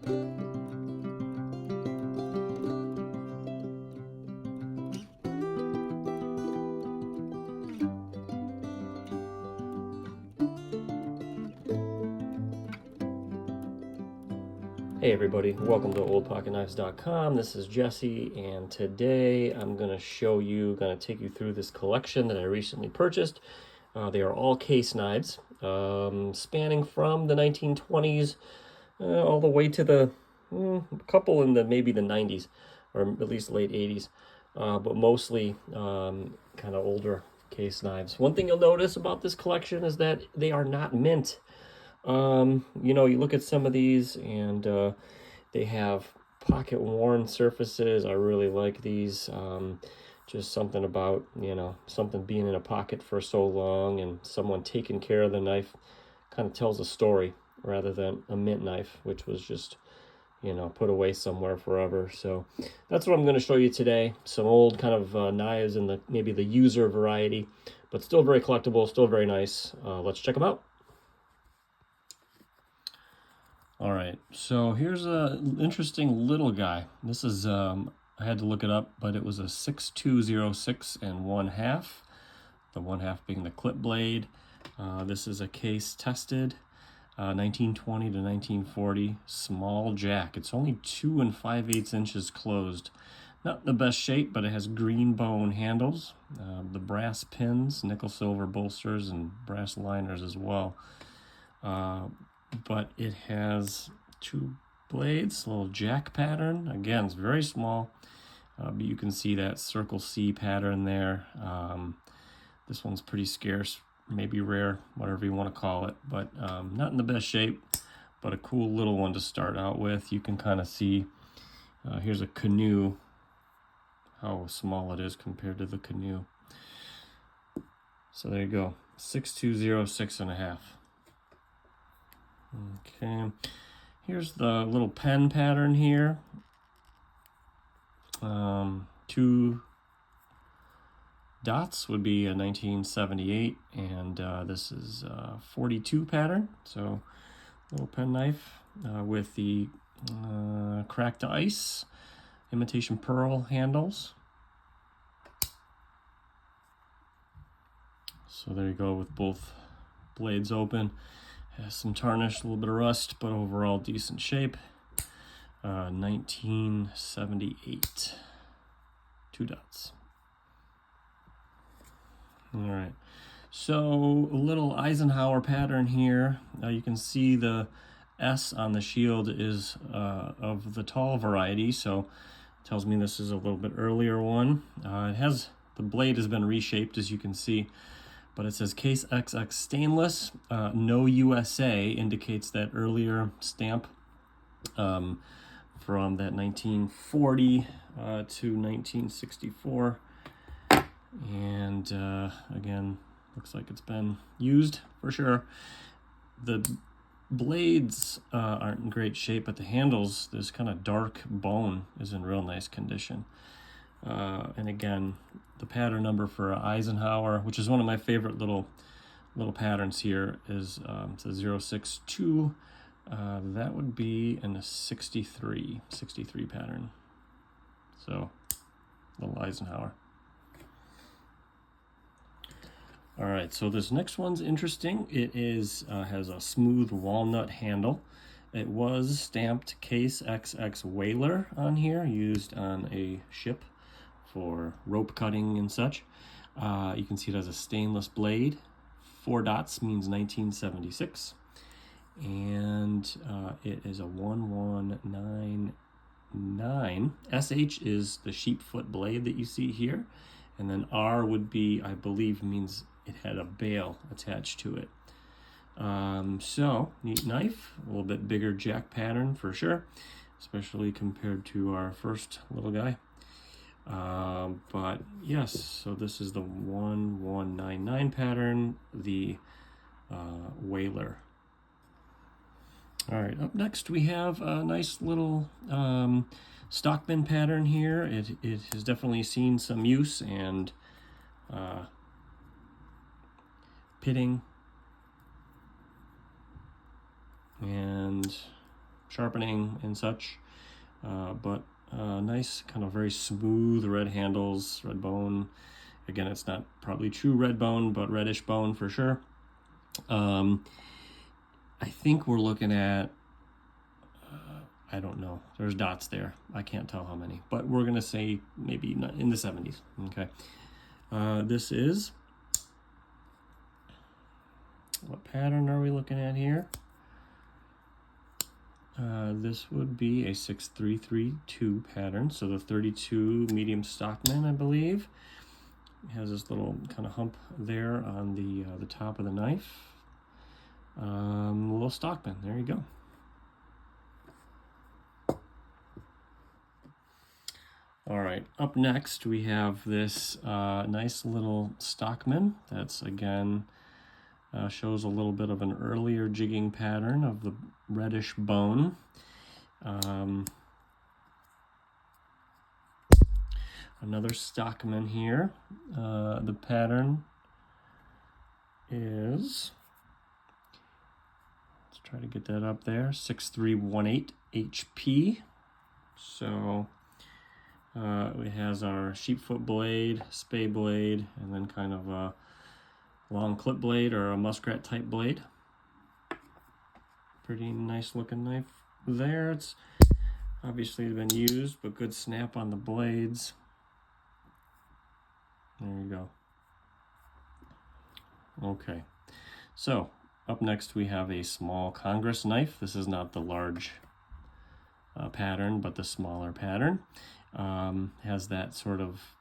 Hey everybody, welcome to Oldpocketknives.com. This is Jesse, and today I'm going to take you through this collection that I recently purchased. They are all case knives, spanning from the 1920s all the way to the couple in maybe the 90s, or at least late 80s, but mostly kind of older case knives. One thing you'll notice about this collection is that they are not mint. You look at some of these and they have pocket worn surfaces. I really like these. Just something about, something being in a pocket for so long and someone taking care of the knife kind of tells a story rather than a mint knife, which was just, put away somewhere forever. So that's what I'm going to show you today. Some old kind of knives in maybe the user variety, but still very collectible, still very nice. Let's check them out. All right, so here's an interesting little guy. This is, I had to look it up, but it was a 6206 and 1/2, the 1/2 being the clip blade. This is a case tested, 1920 to 1940, small jack. It's only 2 5/8 inches closed. Not the best shape, but it has green bone handles, the brass pins, nickel silver bolsters, and brass liners as well. But it has 2 blades, a little jack pattern. Again, it's very small, but you can see that circle C pattern there. This one's pretty scarce, maybe rare, whatever you want to call it, but not in the best shape, but a cool little one to start out with. You can kind of see, here's a canoe, how small it is compared to the canoe. So there you go, 6206 1/2. Okay, here's the little pen pattern here. 2 dots would be a 1978, and this is a 42 pattern. So little pen knife with the cracked ice, imitation pearl handles. So there you go with both blades open. Has some tarnish, a little bit of rust, but overall decent shape. 1978. 2 dots. All right. So a little Eisenhower pattern here. You can see the S on the shield is of the tall variety, so it tells me this is a little bit earlier one. The blade has been reshaped, as you can see. But it says Case XX stainless, no USA, indicates that earlier stamp from that 1940 to 1964. And again, looks like it's been used for sure. The blades aren't in great shape, but the handles, this kind of dark bone is in real nice condition. And again, the pattern number for Eisenhower, which is one of my favorite little patterns here, is it's a 062. That would be in a 63 pattern. So, little Eisenhower. All right, so this next one's interesting. It has a smooth walnut handle. It was stamped Case XX Whaler on here, used on a ship for rope cutting and such. You can see it has a stainless blade. 4 dots means 1976. And it is a 1199. SH is the sheep foot blade that you see here. And then R would be, I believe, means it had a bail attached to it. So, neat knife. A little bit bigger jack pattern for sure, especially compared to our first little guy. But yes, so this is the 1199 pattern, the Whaler. All right, up next we have a nice little Stockman pattern here. It has definitely seen some use and pitting. And sharpening and such. But nice, kind of very smooth red handles, red bone. Again, it's not probably true red bone, but reddish bone for sure. I think we're looking at, I don't know, there's dots there. I can't tell how many, but we're gonna say maybe in the 70s, okay? This is, what pattern are we looking at here? This would be a 6332 pattern, so the 32 medium Stockman, I believe. It has this little kind of hump there on the top of the knife. Little Stockman, there you go. All right, up next we have this nice little Stockman that's, again, shows a little bit of an earlier jigging pattern of the reddish bone. Another Stockman here. The pattern is, let's try to get that up there, 6318 HP. So it has our sheepfoot blade, spay blade, and then kind of a long clip blade or a Muskrat type blade. Pretty nice looking knife there. It's obviously been used, but good snap on the blades. There you go. Okay, so up next we have a small Congress knife. This is not the large pattern, but the smaller pattern. Has that sort of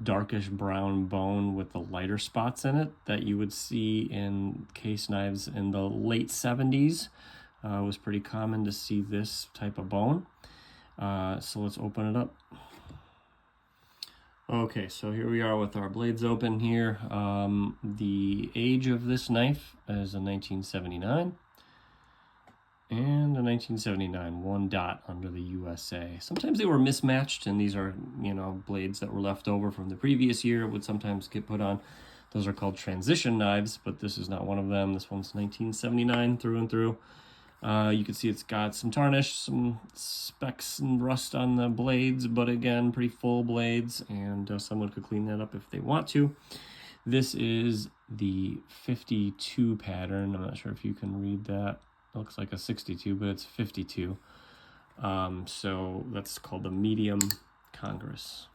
darkish brown bone with the lighter spots in it that you would see in case knives in the late 70s. It was pretty common to see this type of bone. So let's open it up. Okay, so here we are with our blades open here. The age of this knife is a 1979. And a 1979, one dot under the USA. Sometimes they were mismatched, and these are, you know, blades that were left over from the previous year would sometimes get put on. Those are called transition knives, but this is not one of them. This one's 1979 through and through. You can see it's got some tarnish, some specks and rust on the blades, but again, pretty full blades, and someone could clean that up if they want to. This is the 52 pattern. I'm not sure if you can read that. It looks like a 62, but it's 52. So that's called the medium Congress.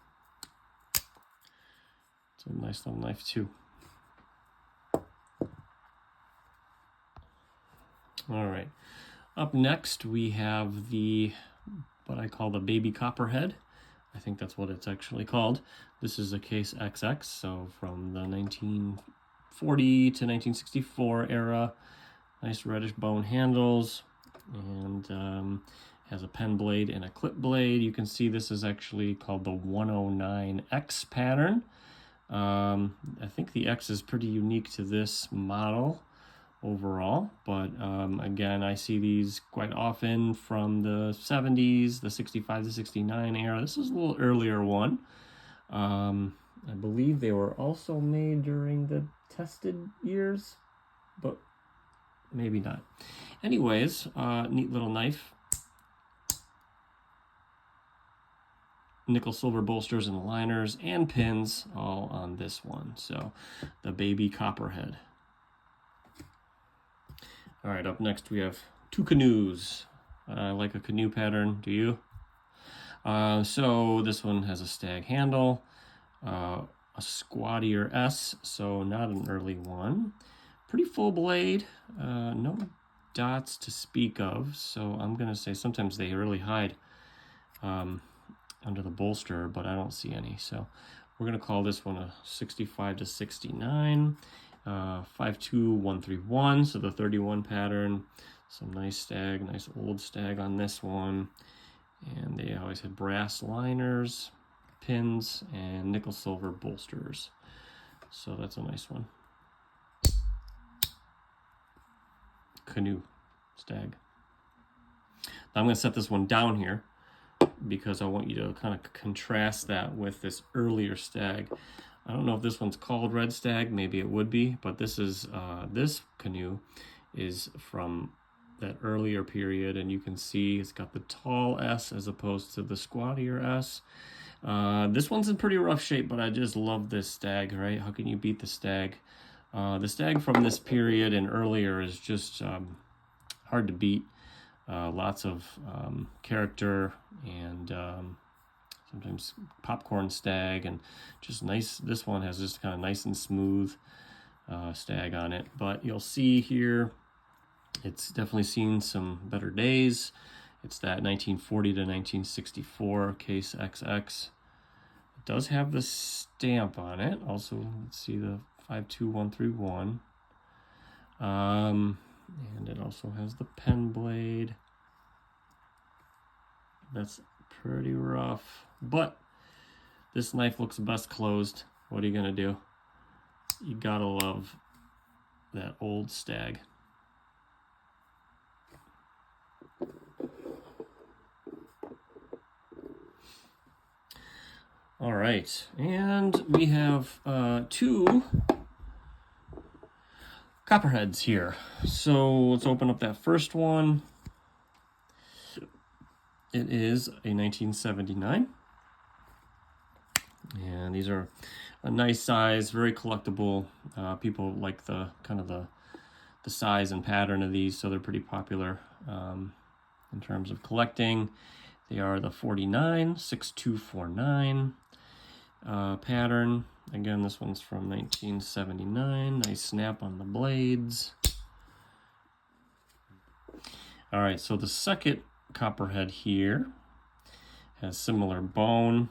It's a nice little knife too. All right, up next we have what I call the baby Copperhead. I think that's what it's actually called. This is a case XX, so from the 1940 to 1964 era. Nice reddish bone handles, and has a pen blade and a clip blade. You can see this is actually called the 109X pattern. I think the X is pretty unique to this model overall, but again, I see these quite often from the 70s, the 65 to 69 era. This is a little earlier one. I believe they were also made during the tested years, but maybe not. Anyways, neat little knife. Nickel silver bolsters and liners and pins all on this one. So the baby Copperhead. All right, up next we have two canoes. I like a canoe pattern, do you? So this one has a Stag handle, a squattier S, so not an early one. Pretty full blade, no dots to speak of, so I'm gonna say sometimes they really hide under the bolster, but I don't see any. So we're gonna call this one a 65 to 69, 52131, so the 31 pattern. Some nice Stag, nice old Stag on this one. And they always had brass liners, pins, and nickel silver bolsters. So that's a nice one. Canoe Stag. Now I'm going to set this one down here because I want you to kind of contrast that with this earlier Stag. I don't know if this one's called Red Stag, maybe it would be, but this is this canoe is from that earlier period, and you can see it's got the tall S as opposed to the squattier S. This one's in pretty rough shape, but I just love this stag, right? How can you beat the stag? The stag from this period and earlier is just hard to beat. Lots of character and sometimes popcorn stag, and just nice. This one has just kind of nice and smooth stag on it, but you'll see here it's definitely seen some better days. It's that 1940 to 1964 case XX. It does have the stamp on it. Also, let's see the 52131. And it also has the pen blade. That's pretty rough, but this knife looks best closed. What are you gonna do? You gotta love that old stag. All right, and we have two Copperheads here. So let's open up that first one. It is a 1979. And these are a nice size, very collectible. People like the kind of the size and pattern of these, so they're pretty popular in terms of collecting. They are the 496249 pattern. Again, this one's from 1979. Nice snap on the blades. All right, so the second Copperhead here has similar bone.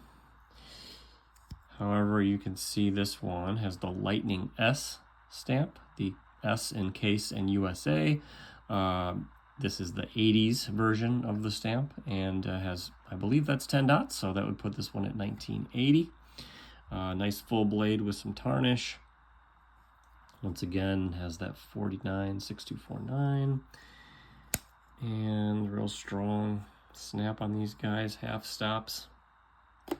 However, you can see this one has the Lightning S stamp, the S in case and USA. This is the 80s version of the stamp, and has, I believe that's 10 dots, so that would put this one at 1980. Nice full blade with some tarnish. Once again, has that 496249. And real strong snap on these guys, half stops. There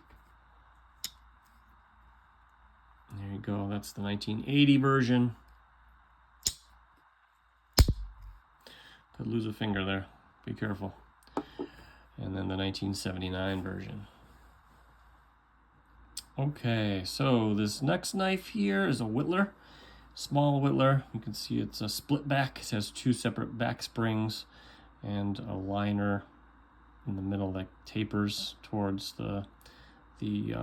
you go, that's the 1980 version. Could lose a finger there, be careful. And then the 1979 version. Okay, so this next knife here is a whittler, small whittler. You can see it's a split back. It has two separate back springs and a liner in the middle that tapers towards the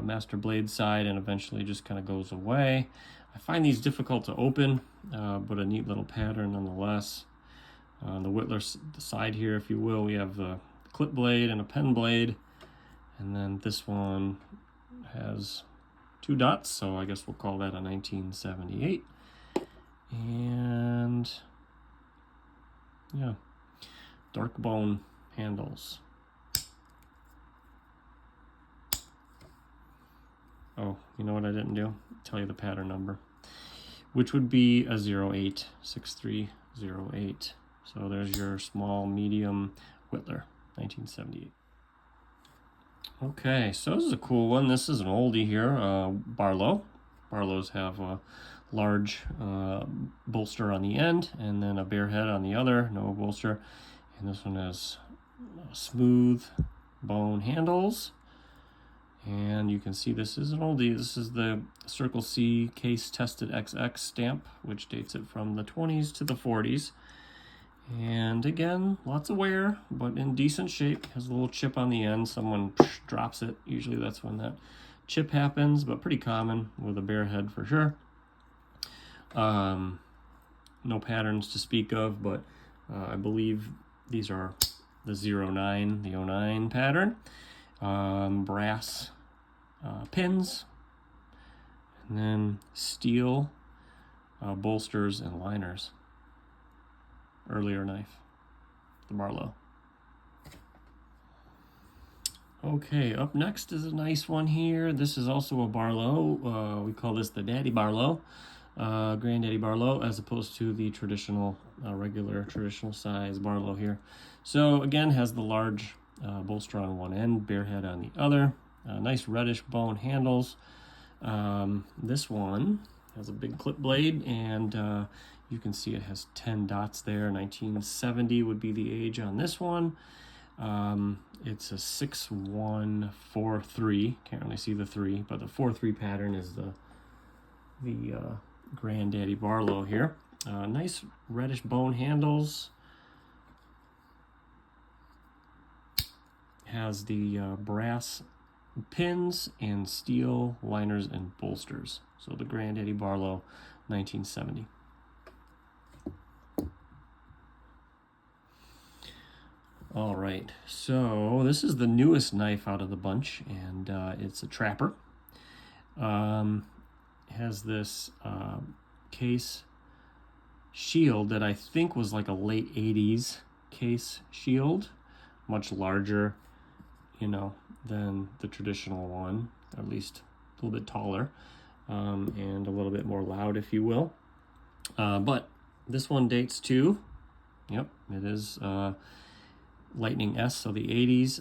master blade side and eventually just kind of goes away. I find these difficult to open, but a neat little pattern nonetheless. On the whittler side here, if you will, we have the clip blade and a pen blade, and then this one has two dots, so I guess we'll call that a 1978. And yeah, dark bone handles. Oh, you know what I didn't do? Tell you the pattern number, which would be a 086308. So there's your small, medium whittler, 1978. Okay, so this is a cool one. This is an oldie here, Barlow. Barlows have a large bolster on the end and then a bare head on the other, no bolster. And this one has smooth bone handles. And you can see this is an oldie. This is the Circle C case tested XX stamp, which dates it from the 20s to the 40s. And again, lots of wear, but in decent shape. Has a little chip on the end. Someone drops it. Usually that's when that chip happens, but pretty common with a bare head for sure. No patterns to speak of, but I believe these are the 09, the 09 pattern. Brass pins, and then steel bolsters and liners. Earlier knife, the Barlow. Okay, up next is a nice one here. This is also a Barlow. We call this the Daddy Barlow, Granddaddy Barlow, as opposed to the traditional, regular traditional size Barlow here. So again, has the large bolster on one end, bare head on the other. Nice reddish bone handles. This one has a big clip blade, and You can see it has 10 dots there. 1970 would be the age on this one. It's a 6143. Can't really see the 3, but the 4-3 pattern is the Granddaddy Barlow here. Nice reddish bone handles. Has the brass pins and steel liners and bolsters. So the Granddaddy Barlow 1970. All right, so this is the newest knife out of the bunch, and it's a trapper. It has this case shield that I think was like a late 80s case shield, much larger, you know, than the traditional one, at least a little bit taller, and a little bit more loud, if you will. But this one dates to, yep, it is Lightning S, so the 80s.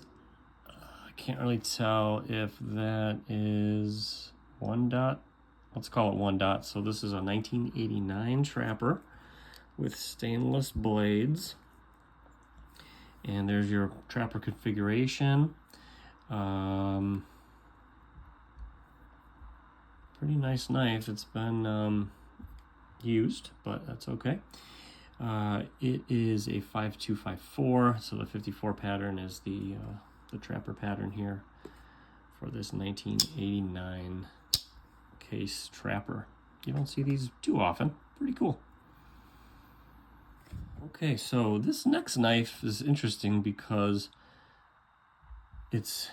I can't really tell if that is 1 dot. Let's call it 1 dot. So this is a 1989 trapper with stainless blades. And there's your trapper configuration. Pretty nice knife. It's been used, but that's okay. It is a 5254, so the 54 pattern is the trapper pattern here for this 1989 case trapper. You don't see these too often. Pretty cool. Okay, so this next knife is interesting because it's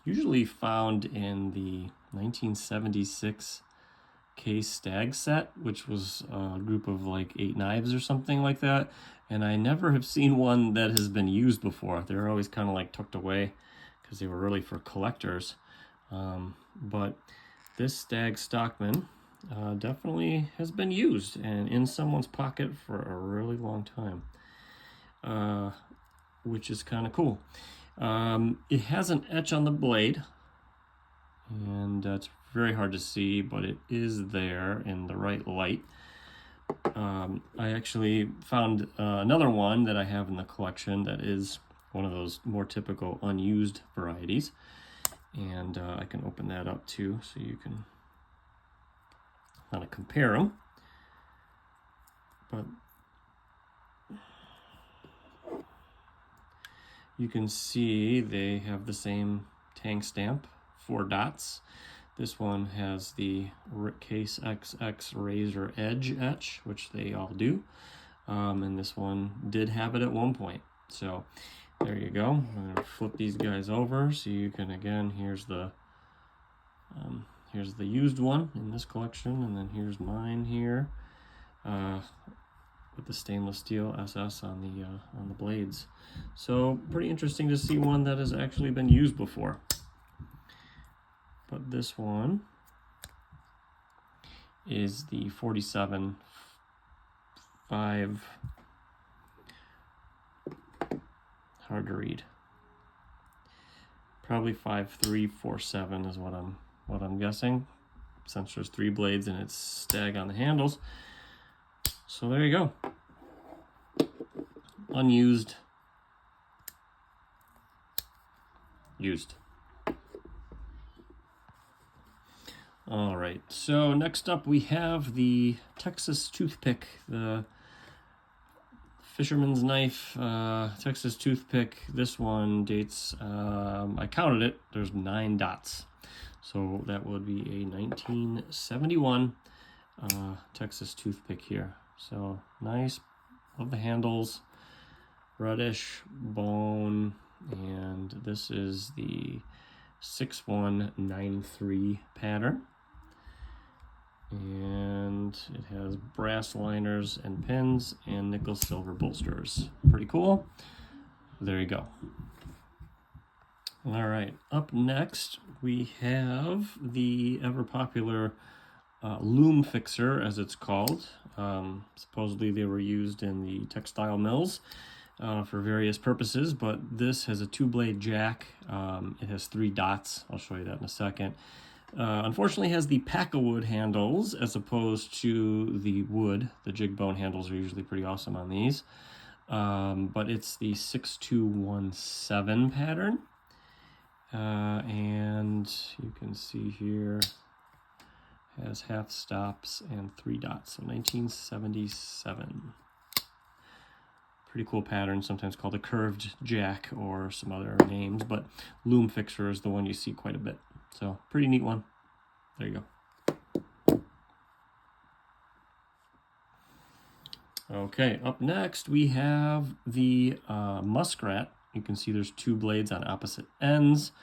usually found in the 1976 case Stag set, which was a group of like 8 knives or something like that, and I never have seen one that has been used before. They're always kind of like tucked away because they were really for collectors, but this Stag Stockman definitely has been used and in someone's pocket for a really long time, which is kind of cool. It has an etch on the blade, and it's very hard to see, but it is there in the right light. I actually found another one that I have in the collection that is one of those more typical unused varieties, and I can open that up too so you can kind of compare them. But you can see they have the same tang stamp, 4 dots. This one has the Case XX Razor Edge etch, which they all do. And this one did have it at one point. So there you go. I'm going to flip these guys over so you can, again, here's the used one in this collection, and then here's mine here with the stainless steel SS on the blades. So pretty interesting to see one that has actually been used before. But this one is the 47.5, hard to read. Probably 5.347 is what I'm guessing, since there's 3 blades and it's Stag on the handles. So there you go. Unused, used. All right, so next up we have the Texas Toothpick, the fisherman's knife, Texas Toothpick. This one dates, I counted it, there's 9 dots. So that would be a 1971 Texas Toothpick here. So nice, love the handles, reddish bone, and this is the 6193 pattern. And it has brass liners and pins and nickel silver bolsters. Pretty cool. There you go. All right, up next we have the ever popular loom fixer, as it's called. Supposedly they were used in the textile mills for various purposes, but this has a 2-blade jack. It has 3 dots. I'll show you that in a second. Unfortunately has the pack-a-wood handles as opposed to the wood. The jig bone handles are usually pretty awesome on these. But it's the 6217 pattern. And you can see here has half stops and 3 dots, so 1977. Pretty cool pattern, sometimes called a curved jack or some other names, but loom fixer is the one you see quite a bit. So pretty neat one. There you go. Okay, up next we have the Muskrat. You can see there's 2 blades on opposite ends.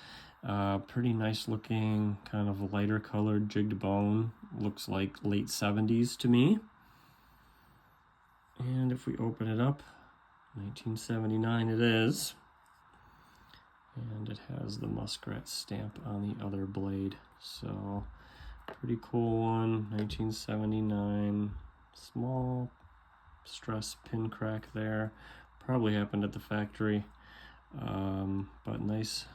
Pretty nice looking, kind of lighter colored jigged bone. Looks like late 70s to me. And if we open it up, 1979 it is. And it has the Muskrat stamp on the other blade. So, pretty cool one, 1979. Small stress pin crack there. Probably happened at the factory. But nice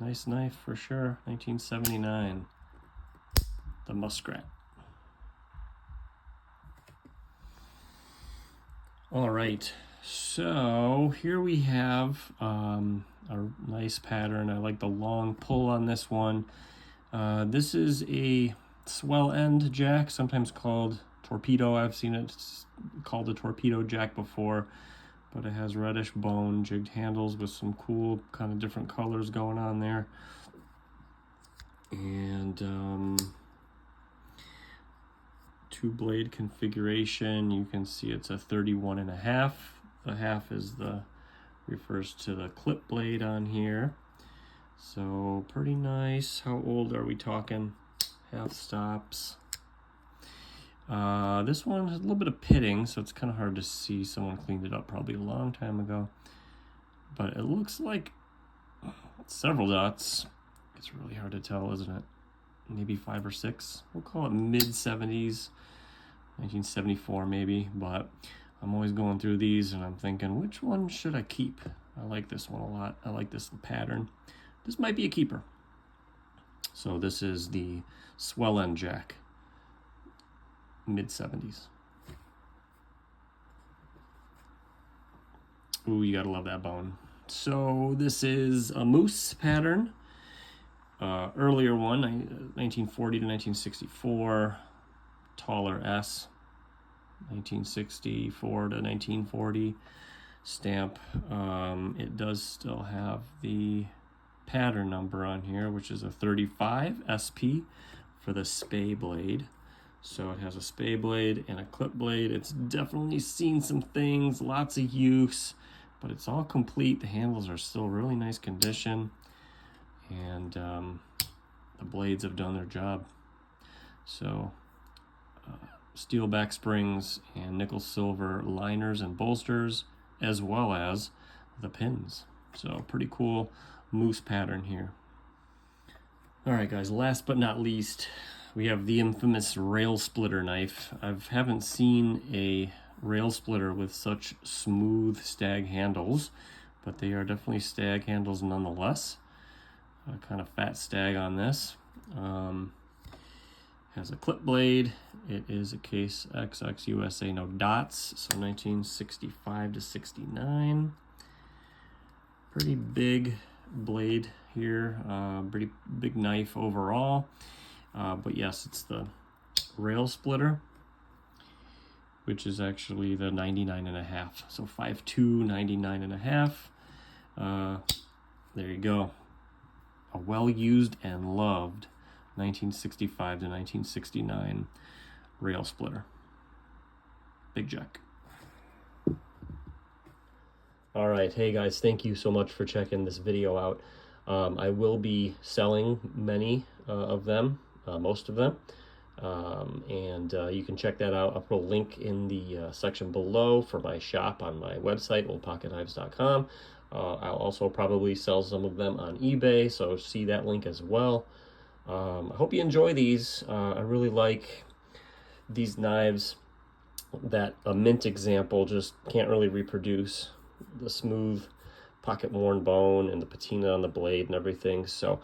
knife for sure. 1979. The Muskrat. All right, so here we have a nice pattern. I like the long pull on this one. This is a swell end jack, sometimes called torpedo. I've seen it called a torpedo jack before, but it has reddish bone, jigged handles with some cool kind of different colors going on there. And 2 blade configuration. You can see it's a 31.5. The half is refers to the clip blade on here. So pretty nice. How old are we talking? Half stops. This one has a little bit of pitting, so it's kind of hard to see. Someone cleaned it up probably a long time ago. But it looks like several dots. It's really hard to tell, isn't it? Maybe 5 or 6. We'll call it mid-70s, 1974 maybe. But I'm always going through these and I'm thinking, which one should I keep? I like this one a lot. I like this pattern. This might be a keeper. So this is the swell end jack, mid-70s. Ooh, you gotta love that bone. So this is a moose pattern. Earlier one, 1940 to 1964. Taller S, 1964 to 1940 stamp. It does still have the pattern number on here, which is a 35 SP for the spay blade. So it has a spay blade and a clip blade. It's definitely seen some things, lots of use, but it's all complete. The handles are still really nice condition, and the blades have done their job. So steel back springs and nickel silver liners and bolsters, as well as the pins. So pretty cool moose pattern here. All right, guys, last but not least, we have the infamous rail splitter knife. I haven't seen a rail splitter with such smooth Stag handles, but they are definitely Stag handles nonetheless. Kind of fat Stag on this. Has a clip blade. It is a case XX USA, no dots, so 1965 to 69. Pretty big blade here, pretty big knife overall. But yes, it's the rail splitter, which is actually the 99.5. So 5.2, 99.5. There you go. A well-used and loved 1965 to 1969 rail splitter. Big jack. All right, hey guys, thank you so much for checking this video out. I will be selling many of them, most of them, and you can check that out. I'll put a link in the section below for my shop on my website, oldpocketknives.com. I'll also probably sell some of them on eBay, so see that link as well. I hope you enjoy these. I really like these knives that a mint example just can't really reproduce. The smooth pocket worn bone and the patina on the blade and everything. So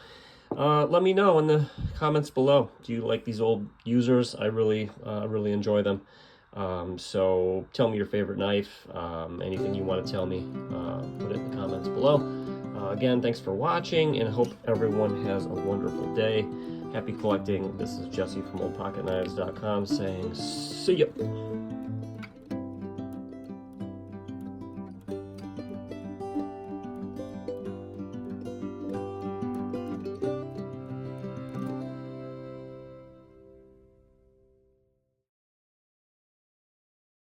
Let me know in the comments below. Do you like these old users? I really enjoy them. So tell me your favorite knife. Anything you want to tell me, put it in the comments below. Again, thanks for watching, and hope everyone has a wonderful day. Happy collecting. This is Jesse from Oldpocketknives.com saying see ya.